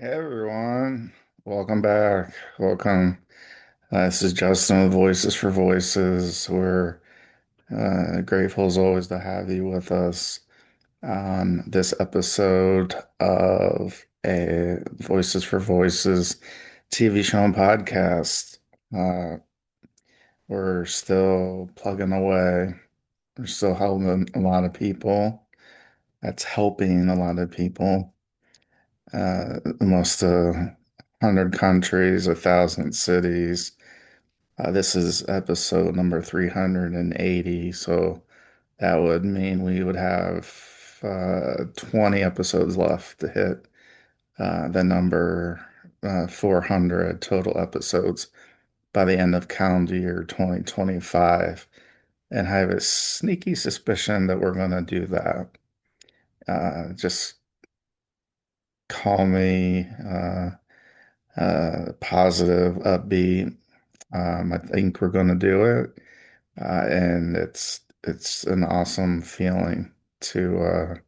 Hey everyone, welcome back. Welcome. This is Justin with Voices for Voices. We're grateful as always to have you with us on this episode of a Voices for Voices TV show and podcast. Uh, we're still plugging away. We're still helping a lot of people. That's helping a lot of people. Almost 100 countries, 1,000 cities. This is episode number 380, so that would mean we would have 20 episodes left to hit the number 400 total episodes by the end of calendar year 2025. And I have a sneaky suspicion that we're going to do that. Just call me positive, upbeat. I think we're going to do it, and it's an awesome feeling to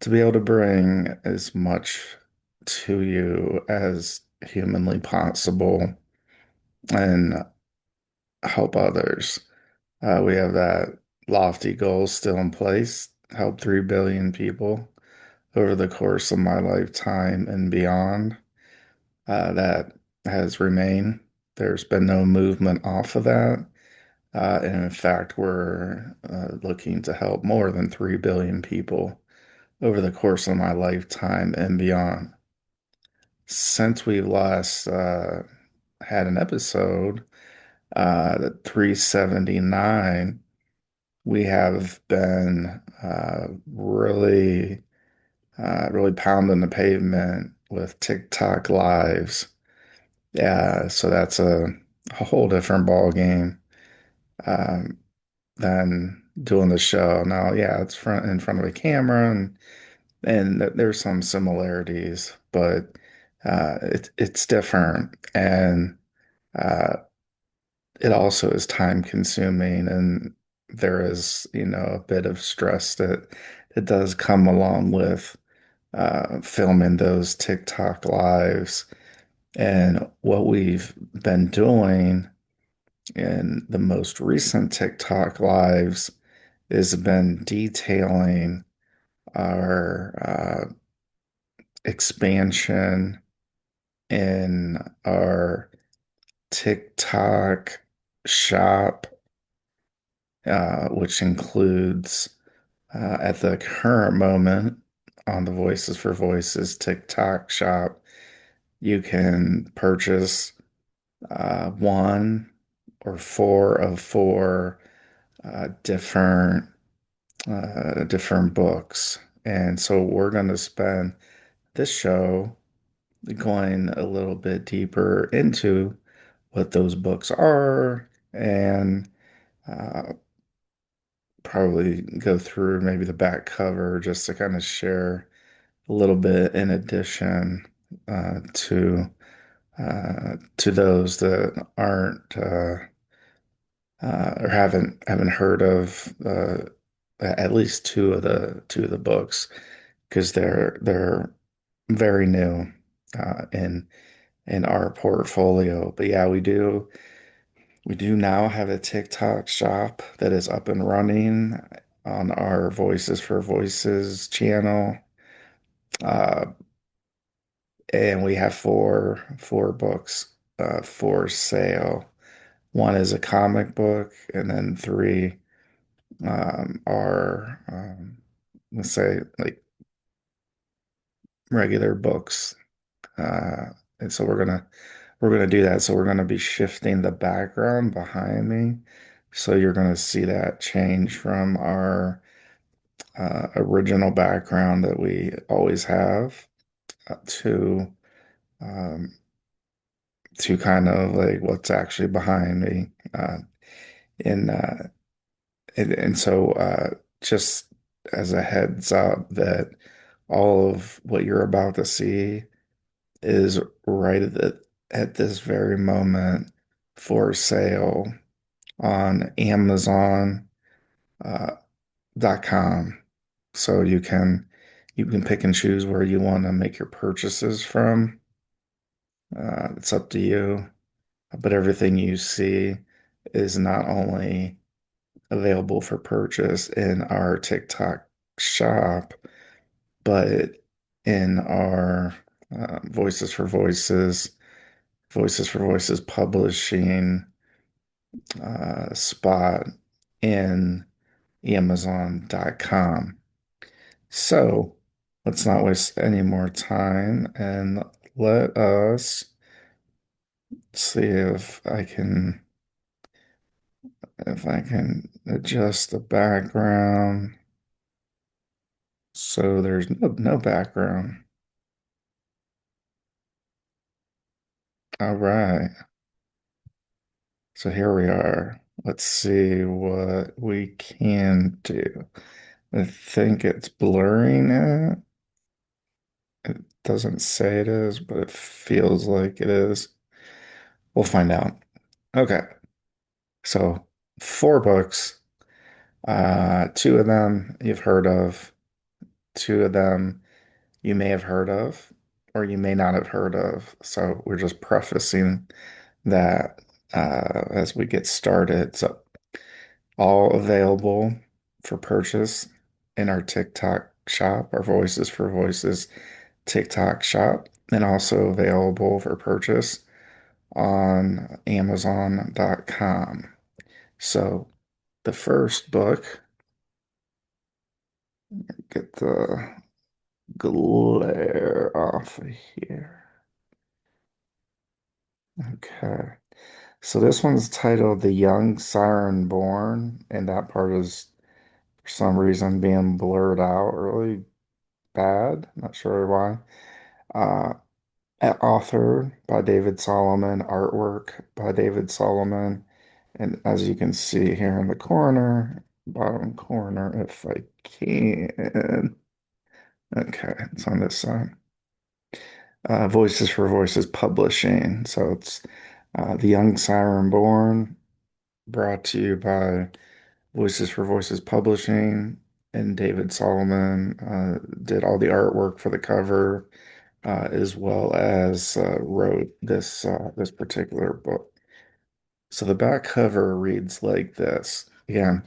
be able to bring as much to you as humanly possible and help others. We have that lofty goal still in place, help 3 billion people over the course of my lifetime and beyond. That has remained. There's been no movement off of that. And in fact, we're looking to help more than 3 billion people over the course of my lifetime and beyond. Since we last had an episode, 379, we have been really pounding the pavement with TikTok lives. Yeah, so that's a whole different ball game. Um, than doing the show. Now, yeah, it's front in front of a camera and there's some similarities, but it's different and uh, it also is time consuming and there is, a bit of stress that it does come along with filming those TikTok lives. And what we've been doing in the most recent TikTok lives has been detailing our expansion in our TikTok shop, which includes at the current moment on the Voices for Voices TikTok shop, you can purchase one or four of four different books. And so we're going to spend this show going a little bit deeper into what those books are and uh, probably go through maybe the back cover just to kind of share a little bit in addition uh, to to those that aren't or haven't heard of at least two of the books because they're very new in our portfolio. But yeah, we do now have a TikTok shop that is up and running on our Voices for Voices channel. Uh, and we have four books for sale. One is a comic book, and then three are let's say like regular books. And so we're gonna do that. So we're gonna be shifting the background behind me. So you're gonna see that change from our original background that we always have to um, to kind of like what's actually behind me. In and so just as a heads up that all of what you're about to see is right at this very moment for sale on Amazon uh, .com. So You can pick and choose where you want to make your purchases from. It's up to you. But everything you see is not only available for purchase in our TikTok shop, but in our Voices for Voices publishing spot in Amazon.com. So let's not waste any more time and let us see if I can adjust the background so there's no background. All right. So here we are. Let's see what we can do. I think it's blurring it. It doesn't say it is, but it feels like it is. We'll find out. Okay. So 4 books. Two of them you've heard of. Two of them you may have heard of, or you may not have heard of. So we're just prefacing that as we get started. So all available for purchase in our TikTok shop, our Voices for Voices TikTok shop, and also available for purchase on Amazon.com. So the first book, get the glare off of here. Okay. So this one's titled The Young Siren Born, and that part is for some reason being blurred out really bad. Not sure why. Uh, Author by David Solomon, artwork by David Solomon, and as you can see here in the corner, bottom corner, if I can. Okay, it's on this side. Voices for Voices Publishing. So it's The Young Siren Born, brought to you by Voices for Voices Publishing, and David Solomon did all the artwork for the cover, as well as wrote this particular book. So the back cover reads like this. Again,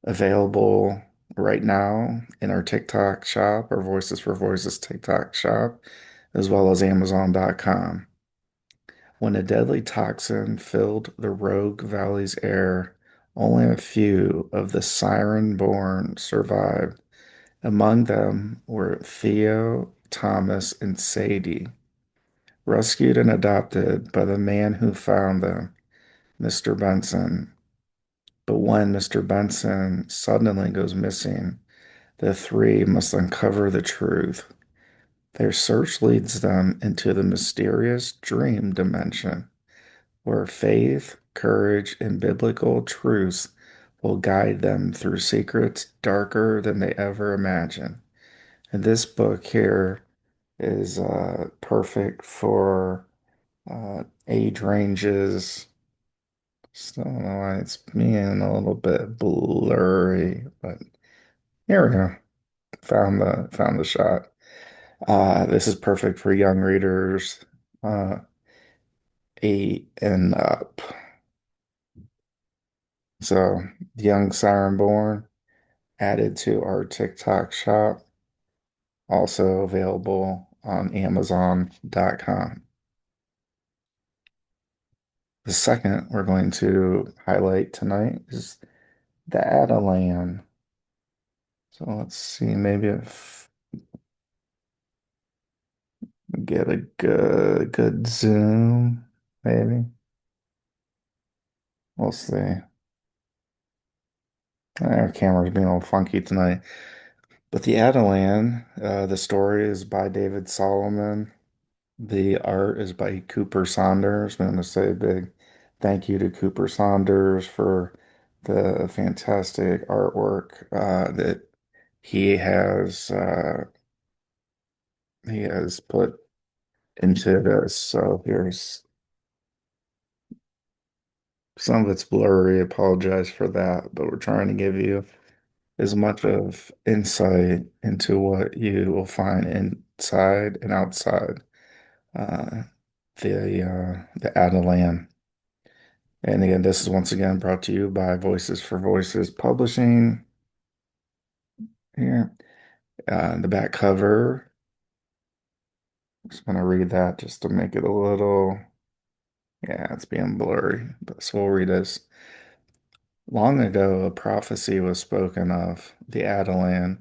available right now in our TikTok shop, our Voices for Voices TikTok shop, as well as Amazon.com. When a deadly toxin filled the Rogue Valley's air, only a few of the Siren-born survived. Among them were Theo, Thomas, and Sadie, rescued and adopted by the man who found them, Mr. Benson. But when Mr. Benson suddenly goes missing, the three must uncover the truth. Their search leads them into the mysterious dream dimension, where faith, courage, and biblical truths will guide them through secrets darker than they ever imagined. And this book here is perfect for age ranges. Still don't know why it's being a little bit blurry, but here we go. Found the shot. This is perfect for young readers, uh, 8 and up. So, Young Siren Born added to our TikTok shop, also available on Amazon.com. The second we're going to highlight tonight is the Atalan. So let's see, maybe if we get a good zoom, maybe. We'll see. Our camera's being a little funky tonight. But the Atalan, the story is by David Solomon. The art is by Cooper Saunders. I want to say a big thank you to Cooper Saunders for the fantastic artwork that he has uh, he has put into this. So here's some of it's blurry. Apologize for that, but we're trying to give you as much of insight into what you will find inside and outside uh, the Atalan. And again, this is once again brought to you by Voices for Voices Publishing here. The back cover, just want to read that just to make it a little, yeah, it's being blurry, but so we'll read this. Long ago, a prophecy was spoken of the Atalan,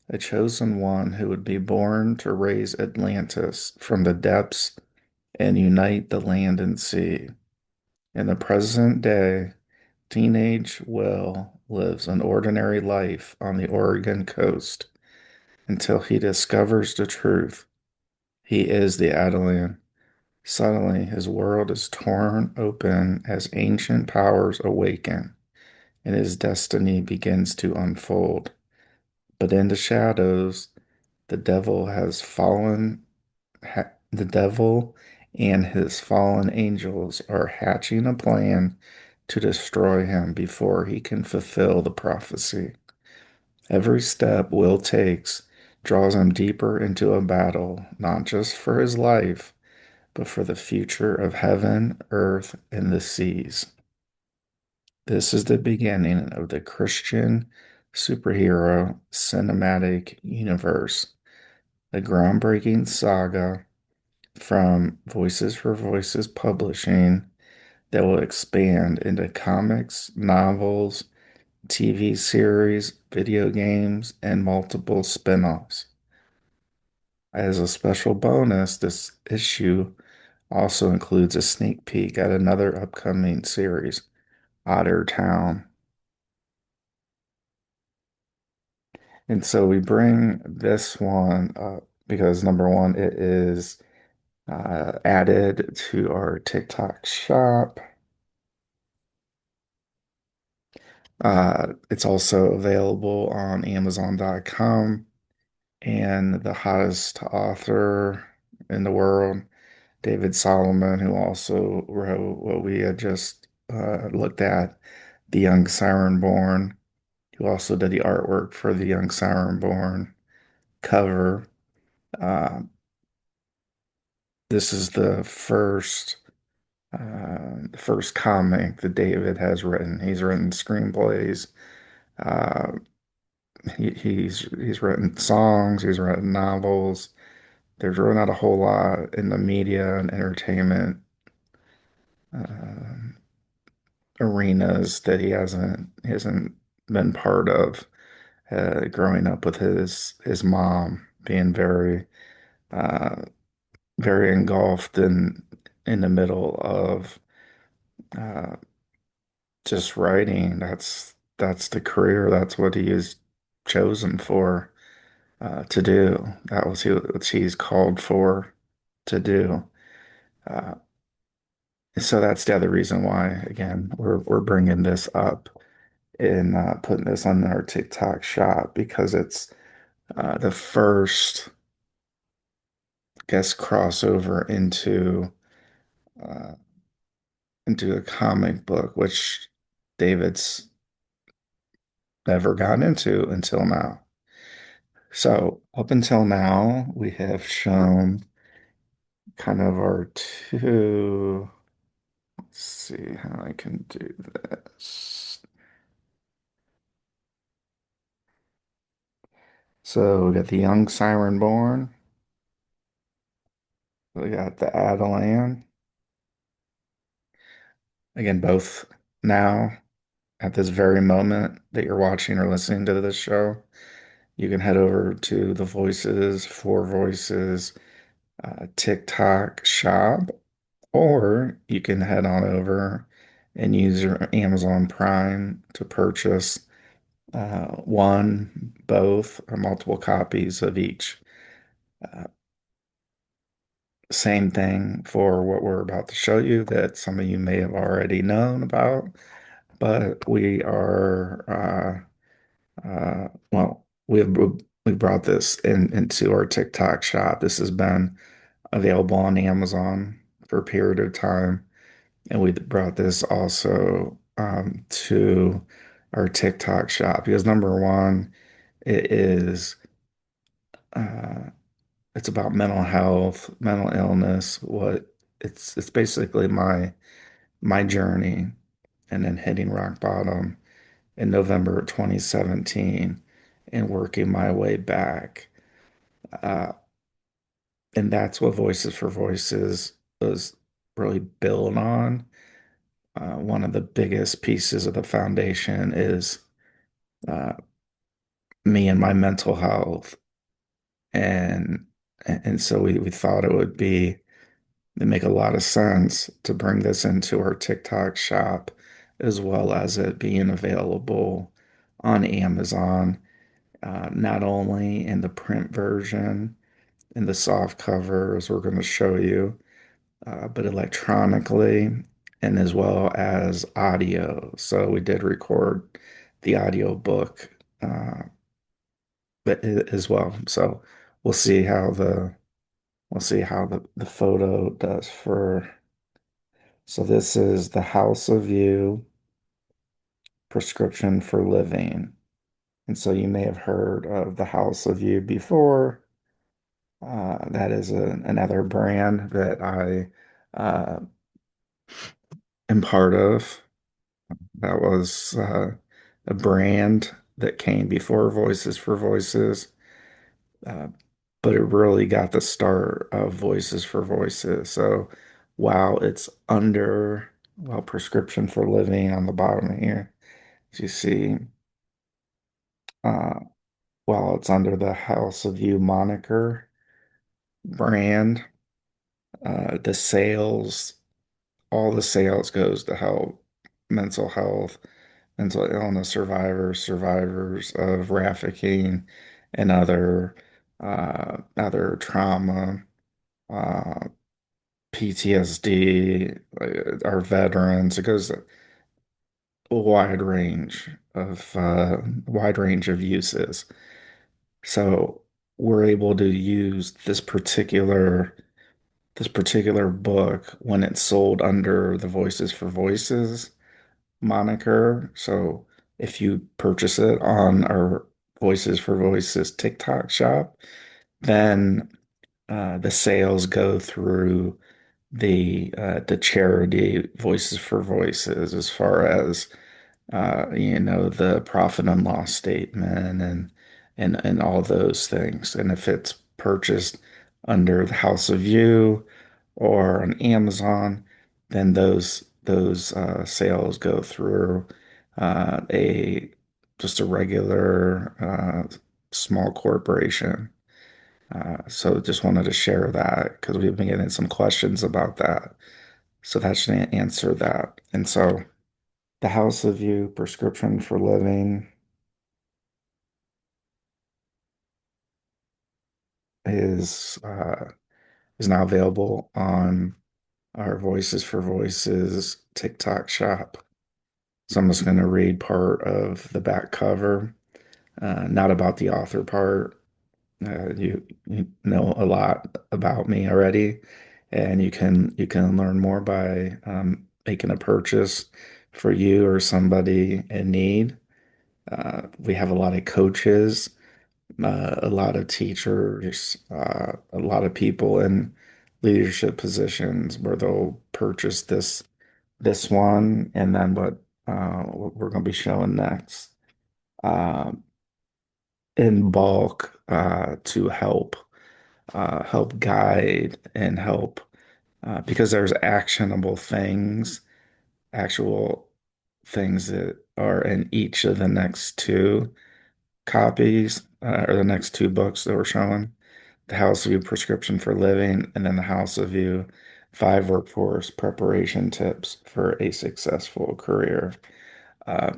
a chosen one who would be born to raise Atlantis from the depths and unite the land and sea. In the present day, teenage Will lives an ordinary life on the Oregon coast until he discovers the truth. He is the Atalan. Suddenly, his world is torn open as ancient powers awaken, and his destiny begins to unfold. But in the shadows, the devil has fallen. The devil and his fallen angels are hatching a plan to destroy him before he can fulfill the prophecy. Every step Will takes draws him deeper into a battle, not just for his life, but for the future of heaven, earth, and the seas. This is the beginning of the Christian superhero cinematic universe, a groundbreaking saga from Voices for Voices Publishing that will expand into comics, novels, TV series, video games, and multiple spin-offs. As a special bonus, this issue also includes a sneak peek at another upcoming series, Otter Town. And so we bring this one up because number one, it is added to our TikTok shop. It's also available on Amazon.com, and the hottest author in the world, David Solomon, who also wrote what we had just looked at, The Young Siren Born, who also did the artwork for the Young Siren Born cover. Uh, this is the first comic that David has written. He's written screenplays. Uh, he's written songs. He's written novels. There's really not a whole lot in the media and entertainment uh, arenas that he hasn't been part of. Growing up with his mom being uh, very engulfed in the middle of uh, just writing. That's the career. That's what he is chosen for to do. That was what he's called for to do. Uh, so that's the other reason why, again, we're bringing this up and putting this on our TikTok shop because it's the first, I guess, crossover uh, into a comic book, which David's never gotten into until now. So up until now, we have shown kind of our two. Let's see how I can do this. So we got the Young Siren Born. We got the Atalan. Again, both now at this very moment that you're watching or listening to this show, you can head over to the Voices for Voices TikTok shop, or you can head on over and use your Amazon Prime to purchase one, both, or multiple copies of each. Uh, Same thing for what we're about to show you that some of you may have already known about, but we are well, we brought this into our TikTok shop. This has been available on Amazon for a period of time, and we brought this also to our TikTok shop because number one, it is uh, it's about mental health, mental illness. What it's basically my journey, and then hitting rock bottom in November 2017 and working my way back. Uh, and that's what Voices for Voices was really built on. One of the biggest pieces of the foundation is uh, me and my mental health. And and so we thought it'd make a lot of sense to bring this into our TikTok shop, as well as it being available on Amazon, not only in the print version, in the soft cover, as we're going to show you, but electronically and as well as audio. So we did record the audio book as well. So we'll see how the photo does for. So this is the House of You prescription for living. And so you may have heard of the House of You before. That is another brand that I uh, am part of. That was a brand that came before Voices for Voices, uh, but it really got the start of Voices for Voices. So while it's under, well, prescription for living on the bottom here, as you see, uh, while it's under the House of You moniker brand, the sales, all the sales goes to help mental health, mental illness survivors, survivors of trafficking and other trauma, uh, PTSD, our veterans. It goes a wide range of uses. So we're able to use this particular book when it's sold under the Voices for Voices moniker. So if you purchase it on our Voices for Voices TikTok shop, then the sales go through the charity Voices for Voices as far as the profit and loss statement and all those things. And if it's purchased under the House of You or on Amazon, then those sales go through a just a regular small corporation. So just wanted to share that because we've been getting some questions about that. So that should answer that. And so the House of You prescription for living is uh, is now available on our Voices for Voices TikTok shop. So I'm just going to read part of the back cover, not about the author part. You know a lot about me already, and you can learn more by making a purchase for you or somebody in need. We have a lot of coaches, a lot of teachers, a lot of people in leadership positions where they'll purchase this one and then what we're going to be showing next uh, in bulk to help guide and help because there's actual things that are in each of the next two copies or the next two books that we're showing. The House of You Prescription for Living, and then the House of You Five Workforce Preparation Tips for a Successful Career. Uh,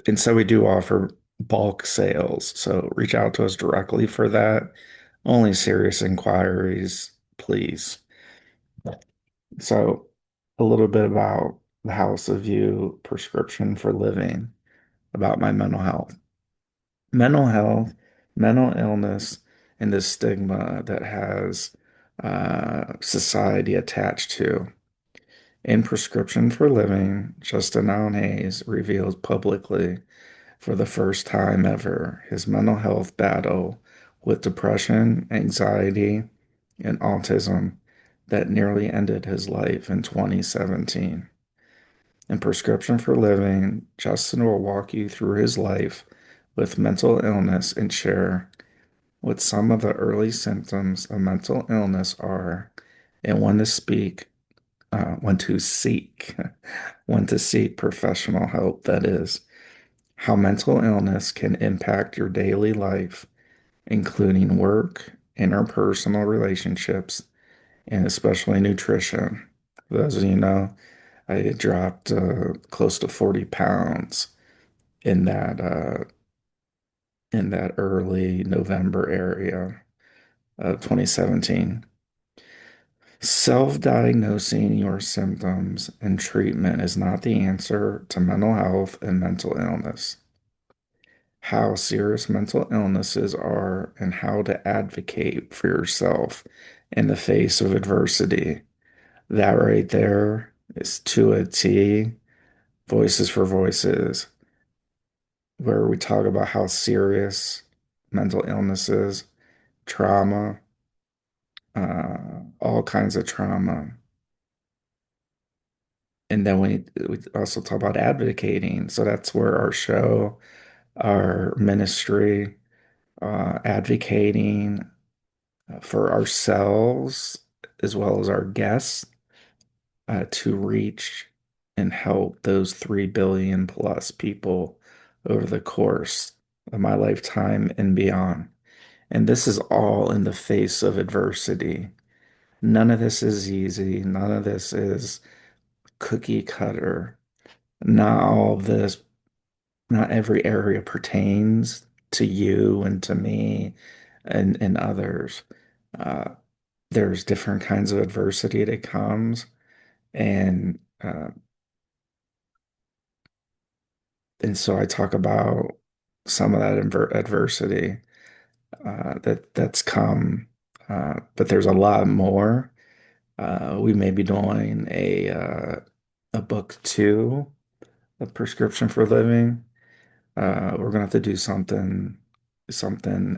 and so we do offer bulk sales. So reach out to us directly for that. Only serious inquiries, please. So a little bit about the House of You Prescription for Living, about my mental health. Mental health, mental illness, and the stigma that has society attached to. In Prescription for Living, Justin Allen Hayes reveals publicly for the first time ever, his mental health battle with depression, anxiety, and autism that nearly ended his life in 2017. In Prescription for Living, Justin will walk you through his life with mental illness and share what some of the early symptoms of mental illness are and when to seek, when to seek professional help, that is, how mental illness can impact your daily life, including work, interpersonal relationships, and especially nutrition. For those of you know, I dropped close to 40 pounds in that early November area of 2017. Self-diagnosing your symptoms and treatment is not the answer to mental health and mental illness. How serious mental illnesses are and how to advocate for yourself in the face of adversity. That right there is to a T, Voices for Voices, where we talk about how serious mental illnesses, trauma, all kinds of trauma. And then we also talk about advocating. So that's where our show, our ministry, advocating for ourselves as well as our guests to reach and help those 3 billion plus people over the course of my lifetime and beyond. And this is all in the face of adversity. None of this is easy. None of this is cookie cutter. Not all of this, not every area pertains to you and to me and others. Uh, there's different kinds of adversity that comes, and so I talk about some of that adversity that's come, but there's a lot more. We may be doing a book two of Prescription for Living. We're gonna have to do something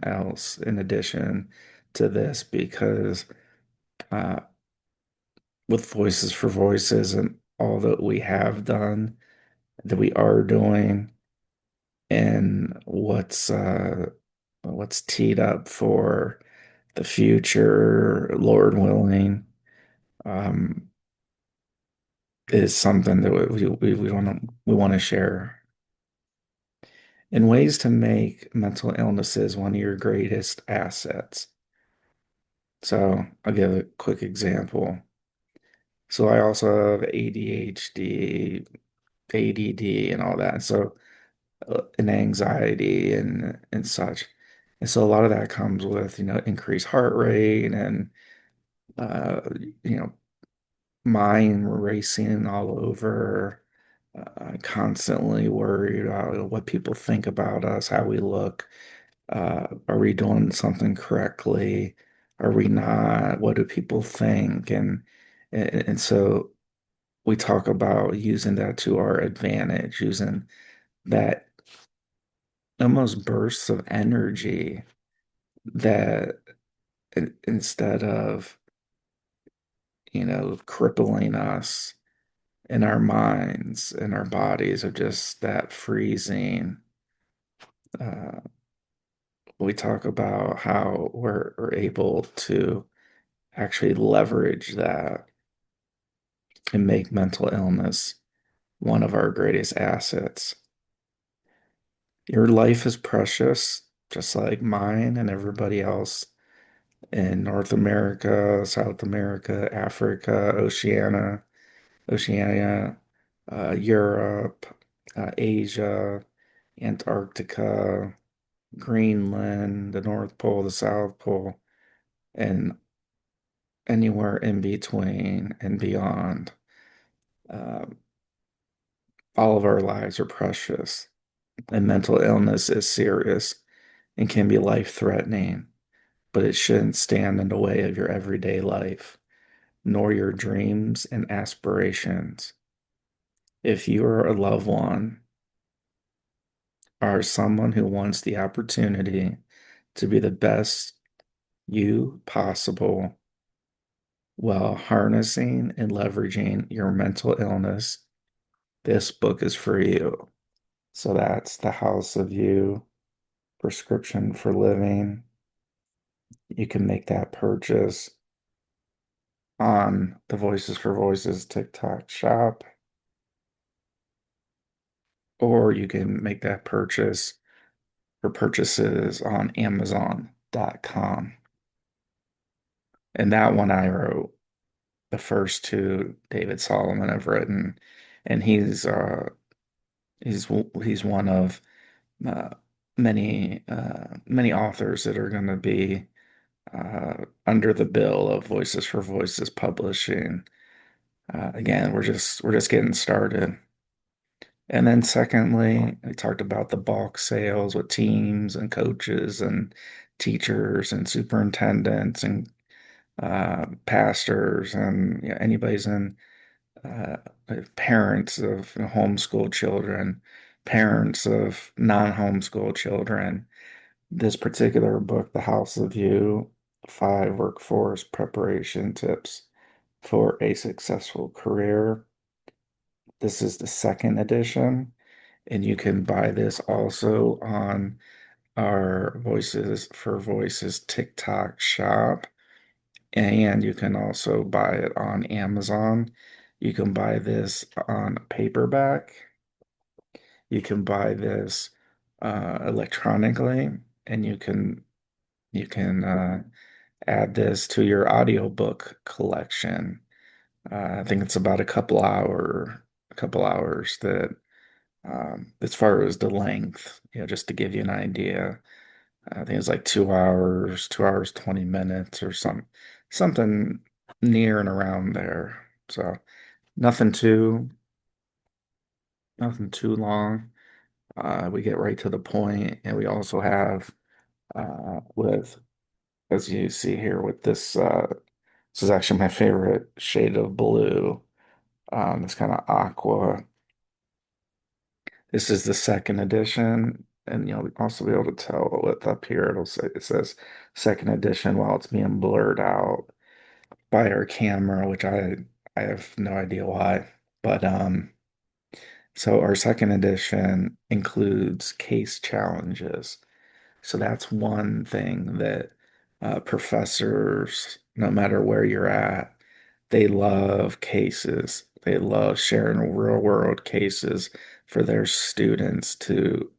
else in addition to this because uh, with Voices for Voices and all that we have done, that we are doing, and what's teed up for the future, Lord willing, um, is something that we want to share. In ways to make mental illnesses one of your greatest assets. So I'll give a quick example. So I also have ADHD, ADD, and all that. So and anxiety and such. And so a lot of that comes with, increased heart rate and uh, you know, mind racing all over, constantly worried about what people think about us, how we look. Are we doing something correctly? Are we not? What do people think? And so we talk about using that to our advantage, using that almost bursts of energy that instead of, crippling us in our minds and our bodies of just that freezing, uh, we talk about how we're able to actually leverage that and make mental illness one of our greatest assets. Your life is precious, just like mine and everybody else in North America, South America, Africa, Oceania, Europe, Asia, Antarctica, Greenland, the North Pole, the South Pole, and anywhere in between and beyond. Uh, all of our lives are precious, and mental illness is serious and can be life-threatening, but it shouldn't stand in the way of your everyday life, nor your dreams and aspirations. If you or a loved one are someone who wants the opportunity to be the best you possible while harnessing and leveraging your mental illness. This book is for you. So that's The House of You, Prescription for Living. You can make that purchase on the Voices for Voices TikTok shop, or you can make that purchase for purchases on Amazon.com. And that one I wrote. The first two David Solomon have written, and he's he's one of uh, many authors that are going to be under the bill of Voices for Voices Publishing. Again, we're just getting started. And then secondly, we talked about the bulk sales with teams and coaches and teachers and superintendents and pastors and anybody's in uh, parents of homeschool children, parents of non-homeschool children. This particular book, The House of You, Five Workforce Preparation Tips for a Successful Career. This is the second edition, and you can buy this also on our Voices for Voices TikTok shop. And you can also buy it on Amazon. You can buy this on paperback. You can buy this electronically, and you can add this to your audiobook collection. I think it's about a couple hours that as far as the length, just to give you an idea. I think it's like 2 hours, 2 hours, 20 minutes or something near and around there. So nothing too, nothing too long. We get right to the point, and we also have with, as you see here, with this is actually my favorite shade of blue. It's kind of aqua. This is the second edition, and you'll also be able to tell with up here. It says second edition while it's being blurred out by our camera, which I have no idea why. But so our second edition includes case challenges. So that's one thing that professors, no matter where you're at, they love cases. They love sharing real world cases for their students to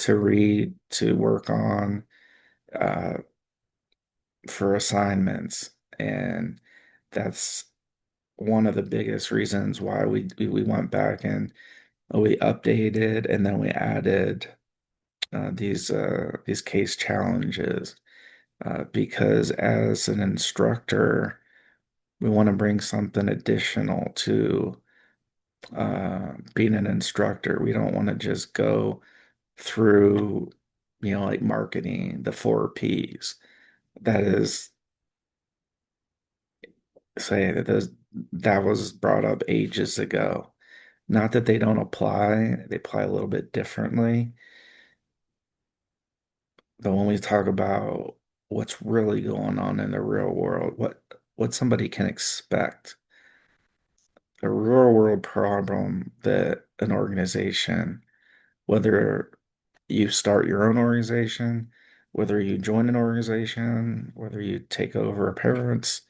read, to work on, uh, for assignments. And that's one of the biggest reasons why we went back and we updated and then we added these case challenges because as an instructor, we want to bring something additional to being an instructor. We don't want to just go through, like marketing, the four P's. That is, say that was brought up ages ago. Not that they don't apply, they apply a little bit differently. But when we talk about what's really going on in the real world, what somebody can expect, the real world problem that an organization, whether you start your own organization, whether you join an organization, whether you take over a parent's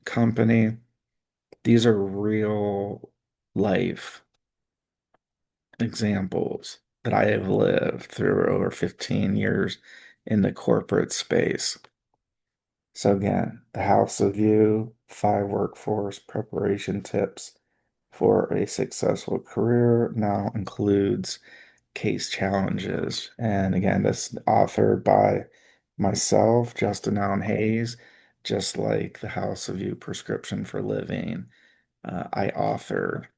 company, these are real life examples that I have lived through over 15 years in the corporate space. So again, the House of You, five workforce preparation tips for a successful career now includes case challenges. And again, this is authored by myself, Justin Allen Hayes, just like the House of You Prescription for Living. I author.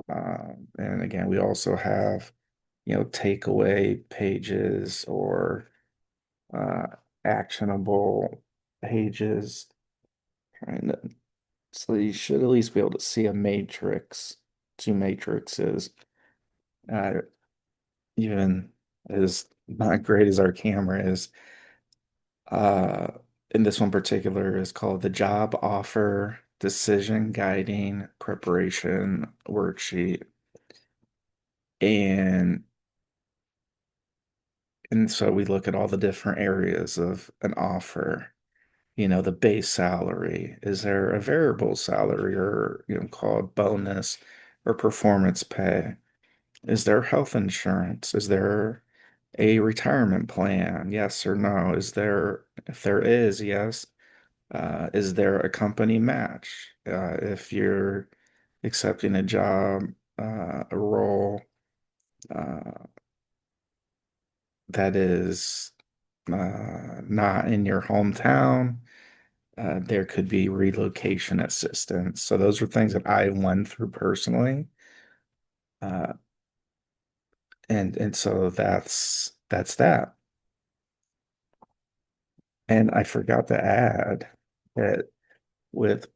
And again, we also have, takeaway pages or uh, actionable pages. Trying to, so you should at least be able to see a matrix, two matrices. Uh, even as not great as our camera is, uh, in this one particular is called the Job Offer Decision Guiding Preparation Worksheet. And and so we look at all the different areas of an offer. The base salary. Is there a variable salary or, called bonus or performance pay? Is there health insurance? Is there a retirement plan? Yes or no? If there is, yes, is there a company match? If you're accepting a job, a role, uh, that is not in your hometown, there could be relocation assistance. So those are things that I went through personally. Uh, and so that's that. And I forgot to add that with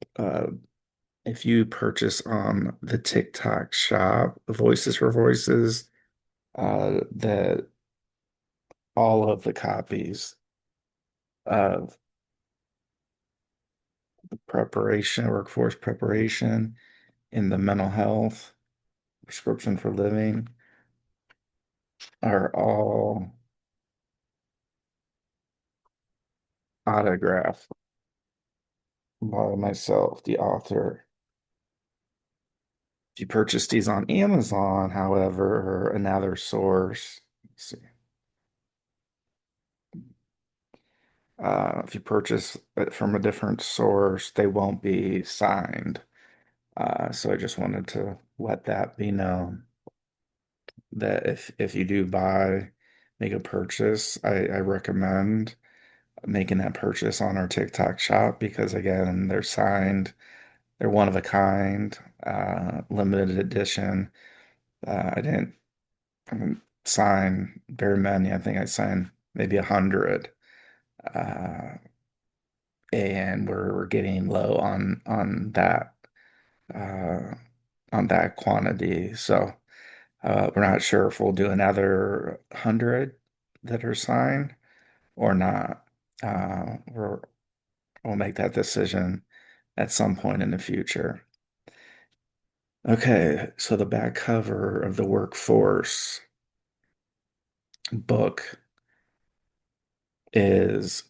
if you purchase on the TikTok shop, Voices for Voices, that all of the copies of preparation, workforce preparation in the mental health prescription for living are all autographed by myself, the author. If you purchase these on Amazon, however, or another source, let's see, if you purchase it from a different source, they won't be signed. So I just wanted to let that be known that if you do make a purchase, I recommend making that purchase on our TikTok shop because again, they're signed, they're one of a kind, limited edition. I didn't sign very many. I think I signed maybe 100. Uh, and we're getting low uh, on that quantity. So we're not sure if we'll do another 100 that are signed or not. We'll make that decision at some point in the future. Okay, so the back cover of the workforce book is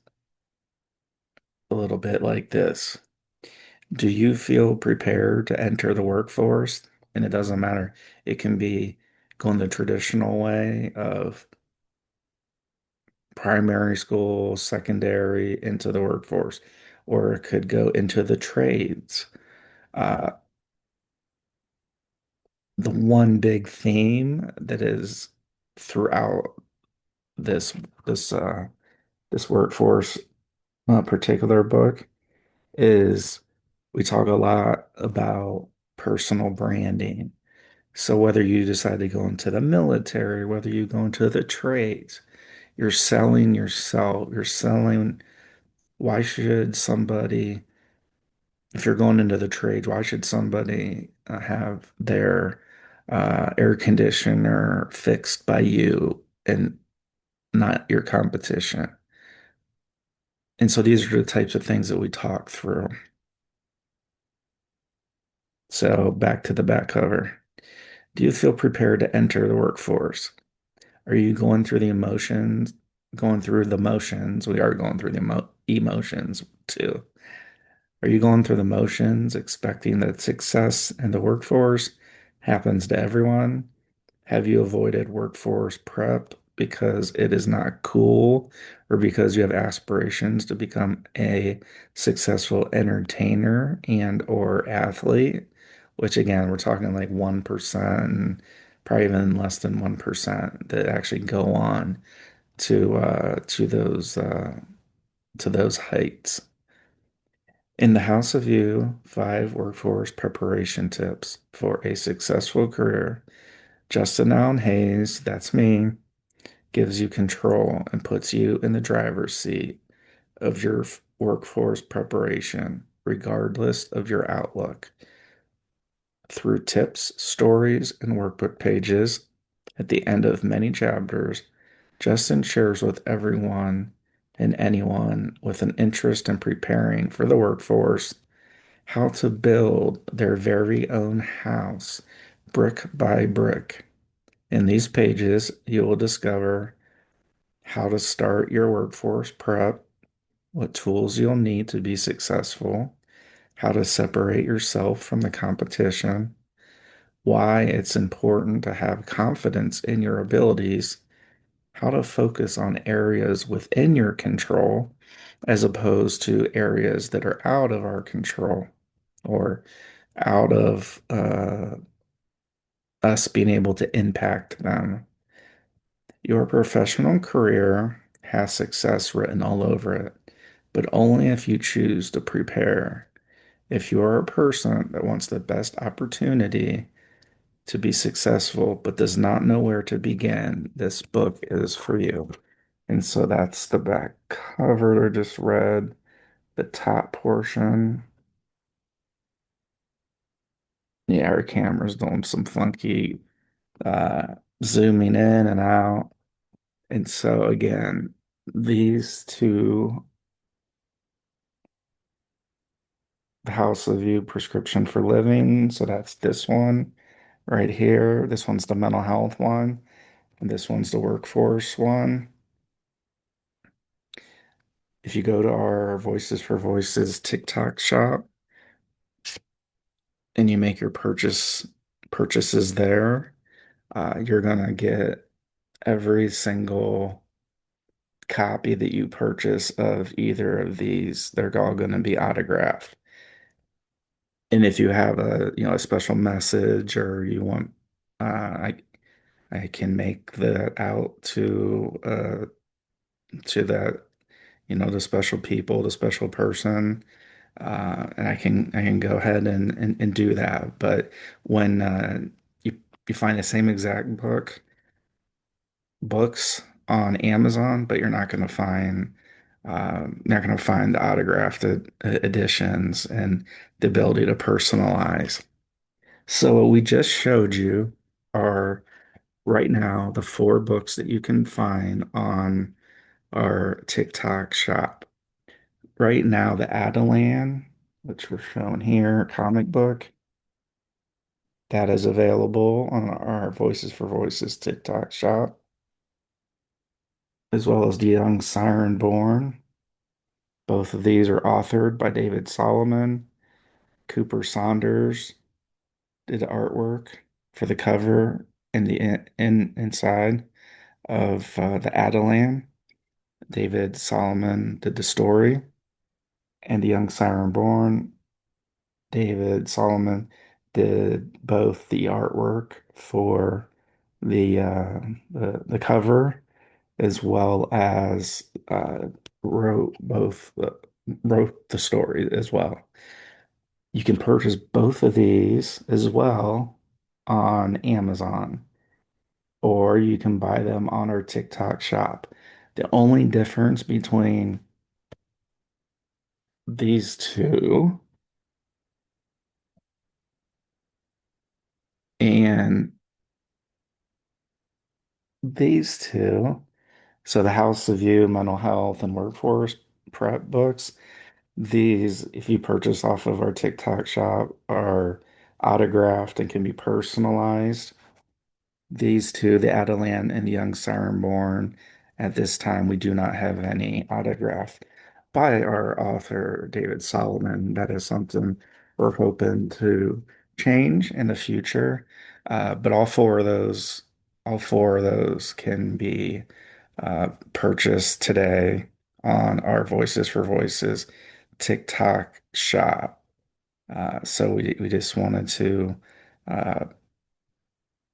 a little bit like this. Do you feel prepared to enter the workforce? And it doesn't matter. It can be going the traditional way of primary school, secondary, into the workforce, or it could go into the trades. Uh, the one big theme that is throughout this this uh, this workforce particular book is we talk a lot about personal branding. So whether you decide to go into the military, whether you go into the trades, you're selling yourself. You're selling. Why should somebody, if you're going into the trades, why should somebody have their air conditioner fixed by you and not your competition? And so these are the types of things that we talk through. So back to the back cover. Do you feel prepared to enter the workforce? Are you going through the emotions? Going through the motions? We are going through the emotions too. Are you going through the motions, expecting that success in the workforce happens to everyone? Have you avoided workforce prep because it is not cool or because you have aspirations to become a successful entertainer and or athlete? Which again, we're talking like 1%, probably even less than 1% that actually go on to those heights. In the House of You, 5 workforce preparation tips for a successful career. Justin Allen Hayes, that's me, gives you control and puts you in the driver's seat of your workforce preparation, regardless of your outlook. Through tips, stories, and workbook pages, At the end of many chapters, Justin shares with everyone and anyone with an interest in preparing for the workforce how to build their very own house brick by brick. In these pages, you will discover how to start your workforce prep, what tools you'll need to be successful, how to separate yourself from the competition, why it's important to have confidence in your abilities, how to focus on areas within your control as opposed to areas that are out of our control or out of us being able to impact them. Your professional career has success written all over it, but only if you choose to prepare. If you are a person that wants the best opportunity to be successful but does not know where to begin, this book is for you. And so that's the back cover I just read, the top portion. Yeah, our camera's doing some funky uh, zooming in and out. And so again, these two, the House of You prescription for living. So that's this one right here. This one's the mental health one, and this one's the workforce one. If you go to our Voices for Voices TikTok shop and you make your purchases there, you're gonna get every single copy that you purchase of either of these. They're all gonna be autographed. And if you have a special message or you want, I can make that out to that, the special people, the special person, and I can go ahead and do that. But when you find the same exact books on Amazon, but you're not going to find the autographed editions and the ability to personalize. So what we just showed you are right now the four books that you can find on our TikTok shop. Right now, the Atalan, which we're showing here, comic book, that is available on our Voices for Voices TikTok shop, as well as the Young Siren Born. Both of these are authored by David Solomon. Cooper Saunders did the artwork for the cover and the inside of the Atalan. David Solomon did the story, and the Young Siren Born. David Solomon did both the artwork for the cover as well as wrote both wrote the story as well. You can purchase both of these as well on Amazon, or you can buy them on our TikTok shop. The only difference between these two and these two, so the House of You, Mental Health, and Workforce Prep books, these, if you purchase off of our TikTok shop, are autographed and can be personalized. These two, the Atalan and the Young Siren Born, at this time, we do not have any autographed by our author, David Solomon. That is something we're hoping to change in the future. But all four of those can be purchased today on our Voices for Voices TikTok shop. So we just wanted to uh,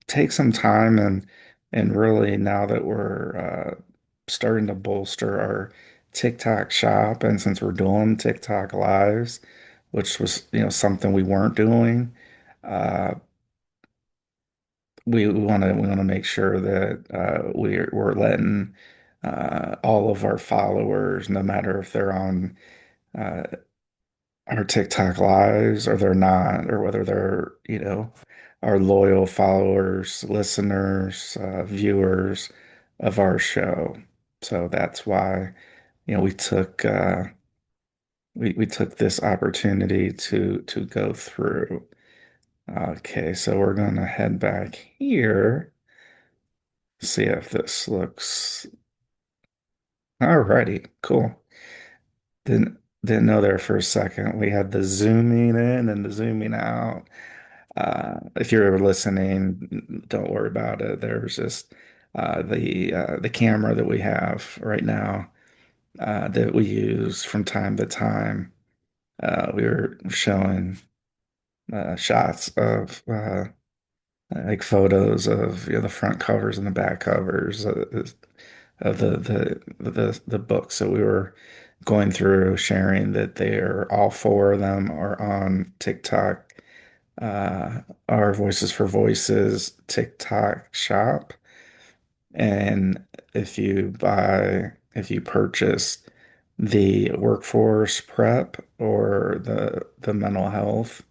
take some time and really now that we're starting to bolster our TikTok shop, and since we're doing TikTok lives, which was something we weren't doing, uh, we want to make sure that we're letting all of our followers, no matter if they're on our TikTok lives or they're not, or whether they're our loyal followers, listeners, viewers of our show. So that's why, we took we took this opportunity to go through. Okay, so we're gonna head back here, see if this looks alrighty, cool. Didn't know there for a second. We had the zooming in and the zooming out. If you're listening, don't worry about it. There's just the camera that we have right now that we use from time to time. We were showing shots of like photos of the front covers and the back covers of the books that we were going through, sharing that they're all four of them are on TikTok, uh, our Voices for Voices TikTok shop. And if you purchase the workforce prep or the mental health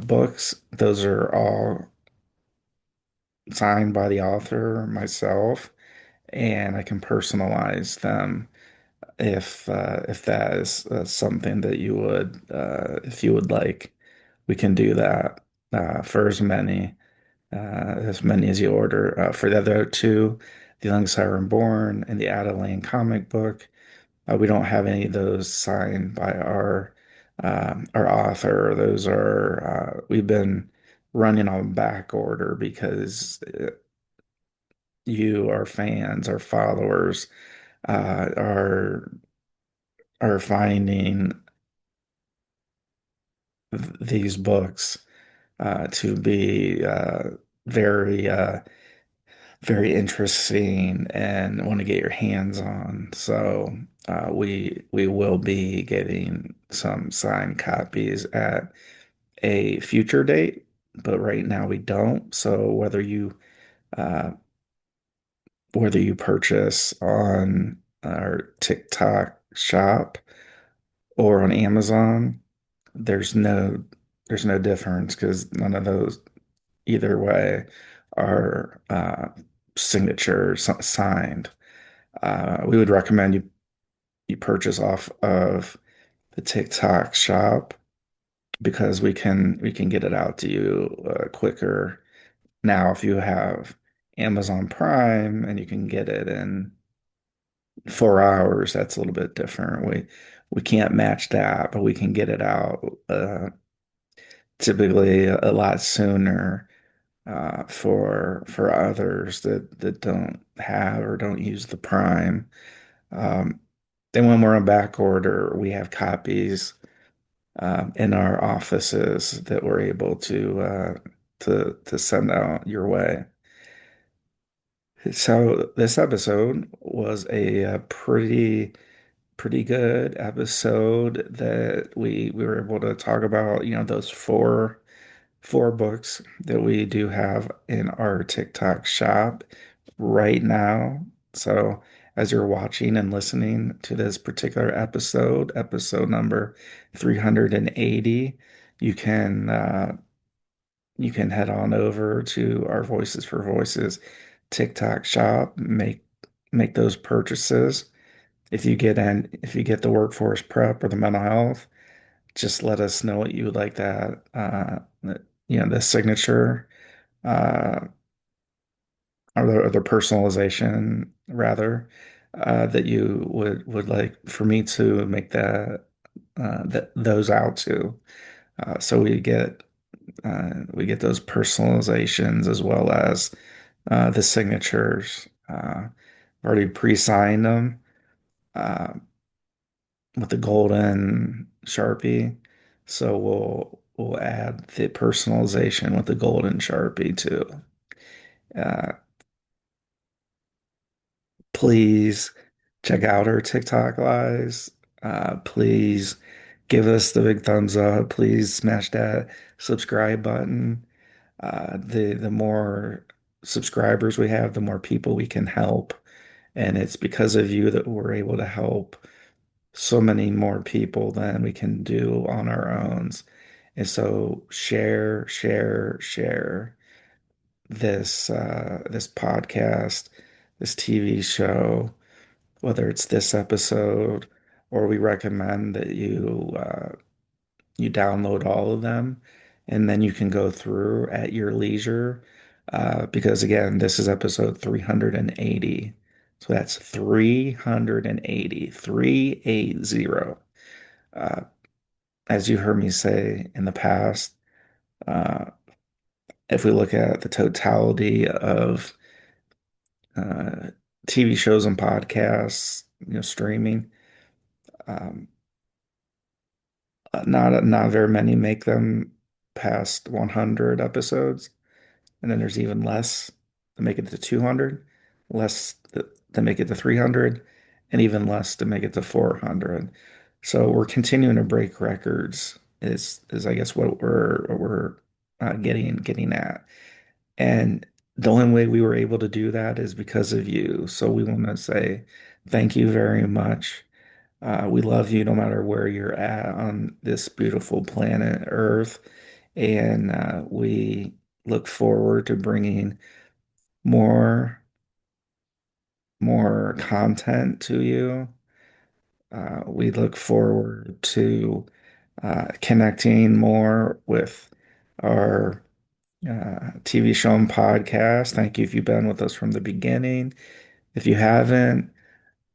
books, those are all signed by the author, myself, and I can personalize them if that is something that if you would like, we can do that for as many as you order. For the other two, the Young Siren Born and the Atalan comic book, we don't have any of those signed by our author. Those are we've been running on back order because you, our fans, our followers, uh, are are finding these books to be very very interesting and want to get your hands on. So we will be getting some signed copies at a future date, but right now we don't. So uh, whether you purchase on our TikTok shop or on Amazon, there's no there's no difference because none of those either way are signatures signed. We would recommend you purchase off of the TikTok shop because we can get it out to you quicker. Now, if you have Amazon Prime and you can get it in 4 hours, that's a little bit different. We can't match that, but we can get it out typically a lot sooner for others that don't have or don't use the Prime. Um, then when we're on back order, we have copies in our offices that we're able to send out your way. So this episode was a pretty good episode that we were able to talk about, those four books that we do have in our TikTok shop right now. So as you're watching and listening to this particular episode number 380, you can you can head on over to our Voices for Voices TikTok shop, make those purchases. If you get the workforce prep or the mental health, just let us know what you would like the signature, uh, or the personalization rather, that you would like for me to make those out to. So we get those personalizations as well as the signatures. Already pre-signed them uh, with the golden Sharpie. So we'll add the personalization with the golden Sharpie too. Uh, please check out our TikTok lives. Please give us the big thumbs up. Please smash that subscribe button. The more subscribers we have, the more people we can help. And it's because of you that we're able to help so many more people than we can do on our own. And so share this podcast, this TV show, whether it's this episode or we recommend that you download all of them and then you can go through at your leisure. Because again, this is episode 380. So that's 380, 380. Uh, as you heard me say in the past, uh, if we look at the totality of uh, TV shows and podcasts, streaming, um, not very many make them past 100 episodes. And then there's even less to make it to 200, less to make it to 300, and even less to make it to 400. So we're continuing to break records is I guess what we're getting at. And the only way we were able to do that is because of you. So we want to say thank you very much. We love you no matter where you're at on this beautiful planet Earth. And we look forward to bringing more more content to you. We look forward to connecting more with our TV show and podcast. Thank you if you've been with us from the beginning. If you haven't,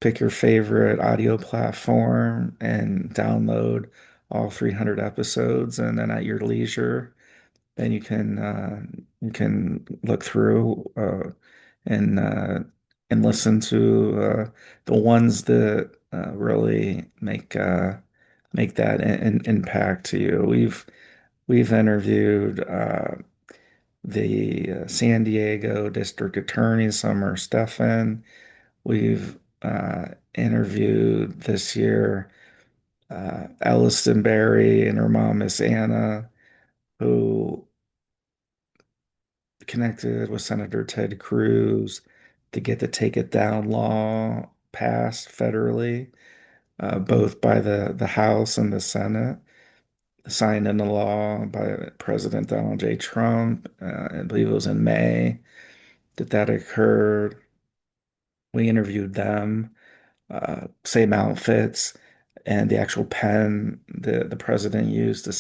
pick your favorite audio platform and download all 300 episodes, and then at your leisure, then you can look through and uh, and listen to the ones that really make that impact to you. We've interviewed the San Diego District Attorney Summer Stephan. We've interviewed this year Allison Berry and her mom, Miss Anna, who connected with Senator Ted Cruz to get the Take It Down law passed federally, both by the House and the Senate, signed into law by President Donald J. Trump. I believe it was in May that occurred. We interviewed them, same outfits, and the actual pen the president used to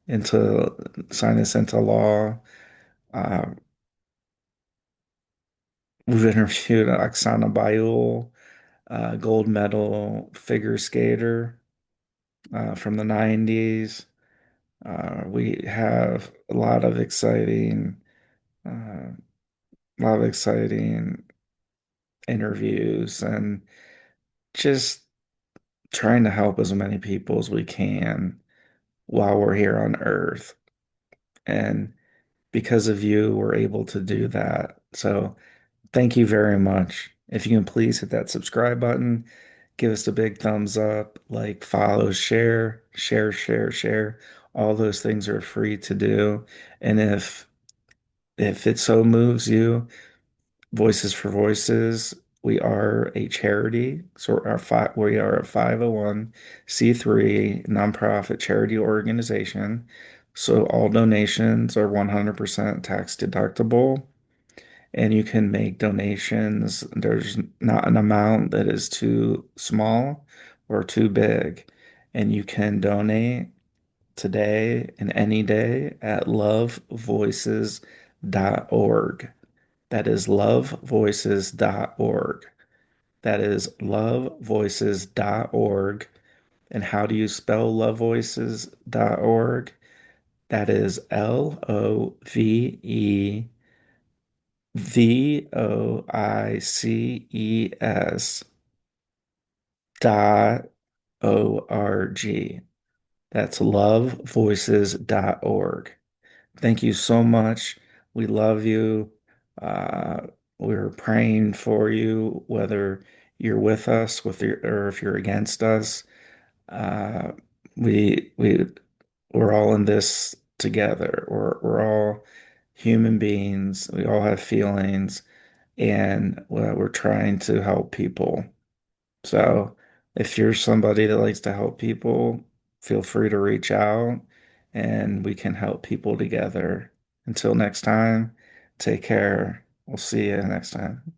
into sign this into law. Uh, we've interviewed Oksana Bayul, gold medal figure skater from the 90s. We have uh, a lot of exciting interviews and just trying to help as many people as we can while we're here on Earth. And because of you, we're able to do that. So thank you very much. If you can please hit that subscribe button, give us a big thumbs up, like, follow, share. All those things are free to do. And if it so moves you, Voices for Voices, we are a charity. So we are a 501c3 nonprofit charity organization. So all donations are 100% tax deductible. And you can make donations. There's not an amount that is too small or too big. And you can donate today and any day at lovevoices.org. That is lovevoices.org. That is lovevoices.org. And how do you spell lovevoices.org? That is LOVEVOICES dot org. That's lovevoices.org. Thank you so much. We love you. Uh, we're praying for you, whether you're with us or if you're against us. Uh, we we're all in this together. We're all human beings. We all have feelings, and we're trying to help people. So if you're somebody that likes to help people, feel free to reach out. and we can help people together. Until next time, take care. We'll see you next time.